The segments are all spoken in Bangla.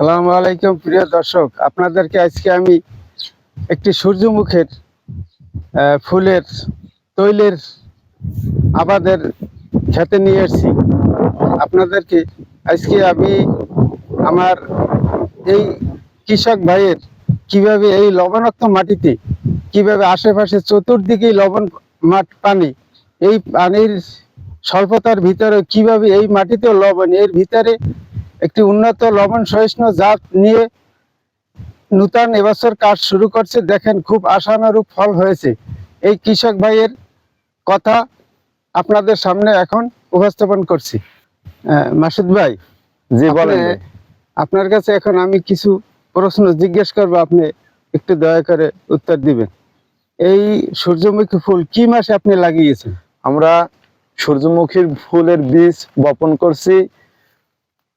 সালামু আলাইকুম প্রিয় দর্শক, আপনাদেরকে আজকে আমি একটি সূর্যমুখীর ফুলের তৈলের আবাদের খেতে নিয়ে এসেছি। আপনাদেরকে আজকে আমি আমার এই কৃষক ভাইয়ের কিভাবে এই লবণাক্ত মাটিতে কিভাবে আশেপাশে চতুর্দিকেই লবণ পানি, এই পানির স্বল্পতার ভিতরে কিভাবে এই মাটিতেও লবণ, এর ভিতরে একটি উন্নত লবণ সহিষ্ণু জাত নিয়ে নূতন এবছর কাজ শুরু করছে। দেখেন, খুব আশানুরূপ ফল হয়েছে। এই কৃষক ভাইয়ের কথা আপনাদের সামনে এখন উপস্থাপন করছি। মাসুদ ভাই, জি বলেন। আপনার কাছে এখন আমি কিছু প্রশ্ন জিজ্ঞেস করবো, আপনি একটু দয়া করে উত্তর দিবেন। এই সূর্যমুখী ফুল কি মাসে আপনি লাগিয়েছেন? আমরা সূর্যমুখীর ফুলের বীজ বপন করছি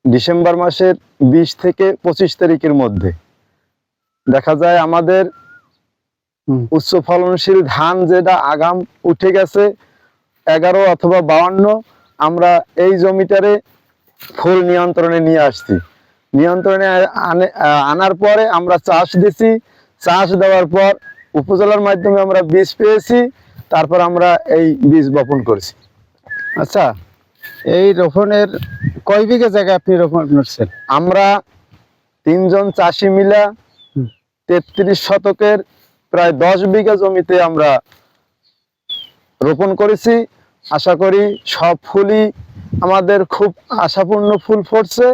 ডিসেম্বর মাসের 20 থেকে 25 তারিখের মধ্যে। দেখা যায় আমাদের উচ্চ ফলনশীল ধান যেটা আগাম উঠে গেছে 11 অথবা 52, আমরা এই জমিটারে ফুল নিয়ন্ত্রণে নিয়ে আসছি। নিয়ন্ত্রণে আনার পরে আমরা চাষ দিছি। চাষ দেওয়ার পর উপজেলার মাধ্যমে আমরা বীজ পেয়েছি, তারপর আমরা এই বীজ বপন করছি। আচ্ছা, এই রোপণের কয় বিঘা জায়গা আপনি রোপণ করছেন? আমরা 3 জন চাষি মিলা 33 শতকের প্রায় 10 বিঘা জমিতে আমরা রোপণ করেছি। আশা করি সব ফুলই আমাদের খুব আশাপূর্ণ ফুল ফুটছে,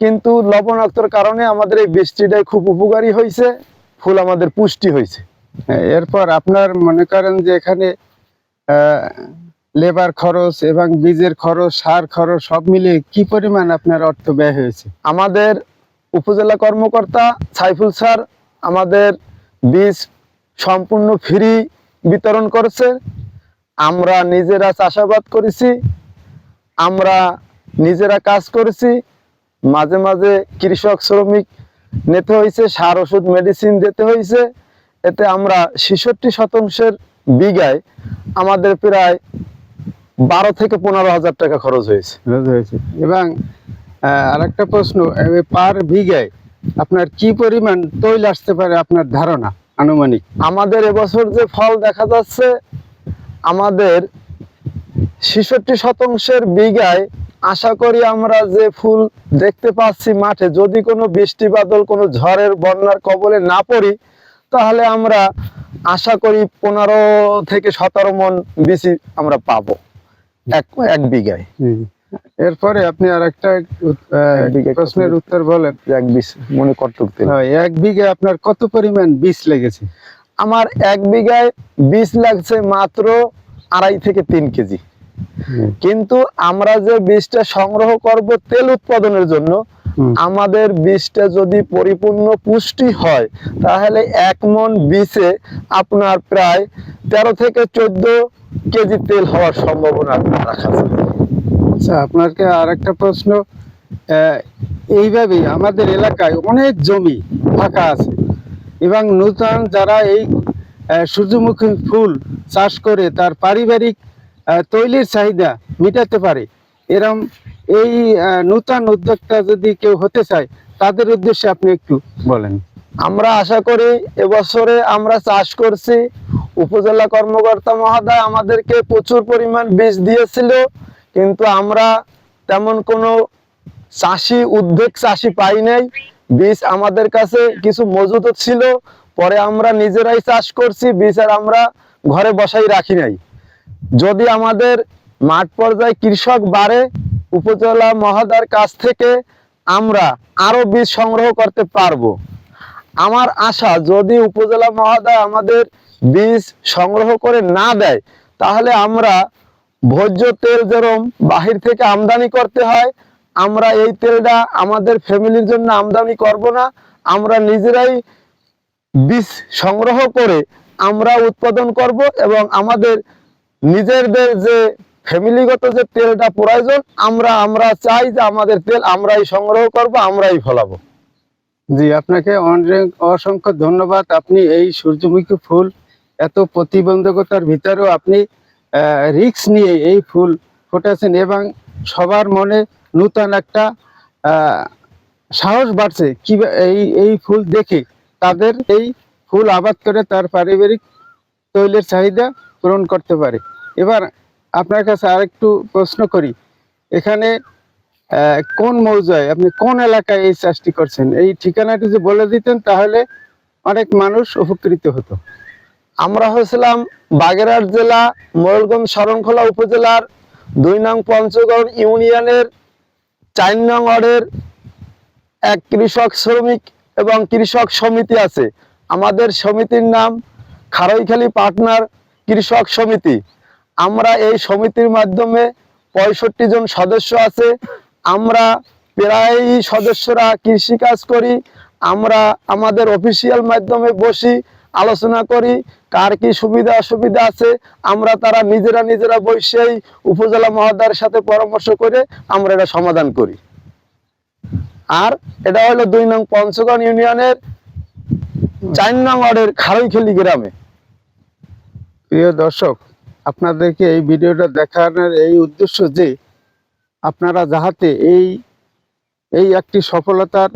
কিন্তু লবণাক্তর কারণে আমাদের এই বৃষ্টিটাই খুব উপকারী হয়েছে, ফুল আমাদের পুষ্টি হয়েছে। এরপর আপনার মনে করেন যে এখানে লেবার খরচ এবং বীজের খরচ, সার খরচ সব মিলিয়ে কি পরিমাণ আপনার অর্থ ব্যয় হয়েছে? আমাদের উপজেলা কর্মকর্তা সাইফুল স্যার আমাদের বীজ সম্পূর্ণ ফ্রি বিতরণ করেছে। আমরা নিজেরা চাষাবাদ করেছি, আমরা নিজেরা কাজ করেছি। মাঝে মাঝে কৃষক শ্রমিক নিতে হয়েছে, সার ওষুধ মেডিসিন দিতে হয়েছে। এতে আমরা 66 শতাংশের বিঘায় আমাদের প্রায় 12 থেকে 15 হাজার টাকা খরচ হয়েছে। এবং আরেকটা প্রশ্ন, পার বিঘায় আপনার কি পরিমাণ তৈল আসতে পারে আপনার ধারণা আনুমানিক? আমাদের এবছর যে ফল দেখা যাচ্ছে, আমাদের 66 শতাংশের বিঘায় আশা করি আমরা যে ফুল দেখতে পাচ্ছি মাঠে, যদি কোনো বৃষ্টি বাদল, কোনো ঝড়ের বন্যার কবলে না পড়ি, তাহলে আমরা আশা করি 15 থেকে 17 মন বেশি আমরা পাবো এক বিঘায়। এরপরে আপনি আর একটা প্রশ্নের উত্তর বলেন। মনে কটুক এক বিঘায় আপনার কত পরিমাণ বীজ লেগেছে? আমার এক বিঘায় বীজ লাগছে মাত্র 2.5 থেকে 3 কেজি। কিন্তু আমরা যে বীজটা সংগ্রহ করব তেল উৎপাদনের জন্য, আমাদের বীজটা যদি পরিপূর্ণ পুষ্টি হয়, তাহলে 1 মন বীজে আপনার প্রায় 13 থেকে 14 কেজি তেল হওয়ার সম্ভাবনা রাখা যায়। আচ্ছা, আপনাকে আর একটা প্রশ্ন, এইভাবে আমাদের এলাকায় অনেক জমি ফাঁকা আছে এবং নূতন যারা এই সূর্যমুখী ফুল চাষ করে তার পারিবারিক তৈলের চাহিদা মেটাতে পারে, এরম এই নূতন উদ্যোক্তা যদি কেউ হতে চায়, তাদের উদ্দেশ্যে আপনি একটু বলেন। আমরা আশা করি এবছরে আমরা চাষ করছি, উপজেলা কর্মকর্তা মহোদয় আমাদেরকে প্রচুর পরিমাণ বীজ দিয়েছিল, কিন্তু আমরা তেমন কোনো উদ্যোগ চাষি পাই নাই। বীজ আমাদের কাছে কিছু মজুদ ছিল, পরে আমরা নিজেরাই চাষ করছি, বীজ আর আমরা ঘরে বসাই রাখি নাই। যদি আমাদের মাঠ পর্যায়ে কৃষক বাড়ে, উপজেলা মহোদয়ের কাছ থেকে আমরা আরো বীজ সংগ্রহ করতে পারবো। আমার আশা, যদি উপজেলা মহোদয় আমাদের বীজ সংগ্রহ করে না দেয়, তাহলে আমরা ভোজ্য তেল যেরকম বাহির থেকে আমদানি করতে হয়, আমরা এই তেলটা আমাদের ফ্যামিলির জন্য আমদানি করব না। আমরা নিজেরাই বীজ সংগ্রহ করে আমরা উৎপাদন করব এবং আমাদের নিজেদের যে ফ্যামিলিগত যে তেলটা প্রয়োজন, আমরা চাই যে আমাদের তেল আমরাই সংগ্রহ করব, আমরাই ফলাবো। জি, আপনাকে অনেক অসংখ্য ধন্যবাদ। আপনি এই সূর্যমুখী ফুল এত প্রতিবন্ধকতার ভিতরেও আপনি রিস্ক নিয়ে এই ফুল ফুটেছেন এবং সবার মনে নূতন একটা সাহস বাড়ছে কি এই ফুল দেখে তাদের এই ফুল আবাদ করে তার পারিবারিক তৈলের চাহিদা পূরণ করতে পারে। এবার আপনার কাছে আরেকটু প্রশ্ন করি, এখানে কোন মৌজায় আপনি কোন এলাকায় এই চাষটি করছেন, এই ঠিকানাটি যদি বলে দিতেন তাহলে অনেক মানুষ উপকৃত হতো। আমরা হয়েছিলাম বাগেরহাট জেলা মোরেলগঞ্জ শরণখোলা উপজেলার 2 নং পঞ্চগড় ইউনিয়নের 4 নং ওয়ার্ডের এক কৃষক শ্রমিক এবং কৃষক সমিতি আছে। আমাদের সমিতির নাম খারইখালী পার্টনার কৃষক সমিতি। আমরা এই সমিতির মাধ্যমে 65 জন সদস্য আছে। আমরা প্রায় সদস্যরা কৃষি কাজ করি। আমরা আমাদের অফিসিয়াল মাধ্যমে বসি, আলোচনা করি কার কি সুবিধা অসুবিধা আছে। আমরা তারা নিজেরা বসেই উপজেলা মহোদয়ের সাথে পরামর্শ করে আমরা এটা সমাধান করি। আর এটা হলো 2 নং পঞ্চগড় ইউনিয়নের 4 নং ওয়ার্ডের খারইখালী গ্রামে। প্রিয় দর্শক, আপনাদেরকে এই ভিডিওটা দেখানোর এই উদ্দেশ্য যে আপনারা যাহাতে এই একটি সফলতার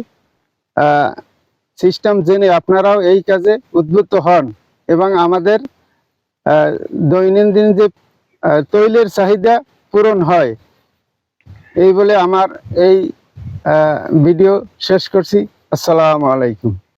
সিস্টেম জেনে আপনারাও এই কাজে উদ্বুদ্ধ হন এবং আমাদের দৈনন্দিন যে তৈলের চাহিদা পূরণ হয়, এই বলে আমার এই ভিডিও শেষ করছি। আসসালামু আলাইকুম।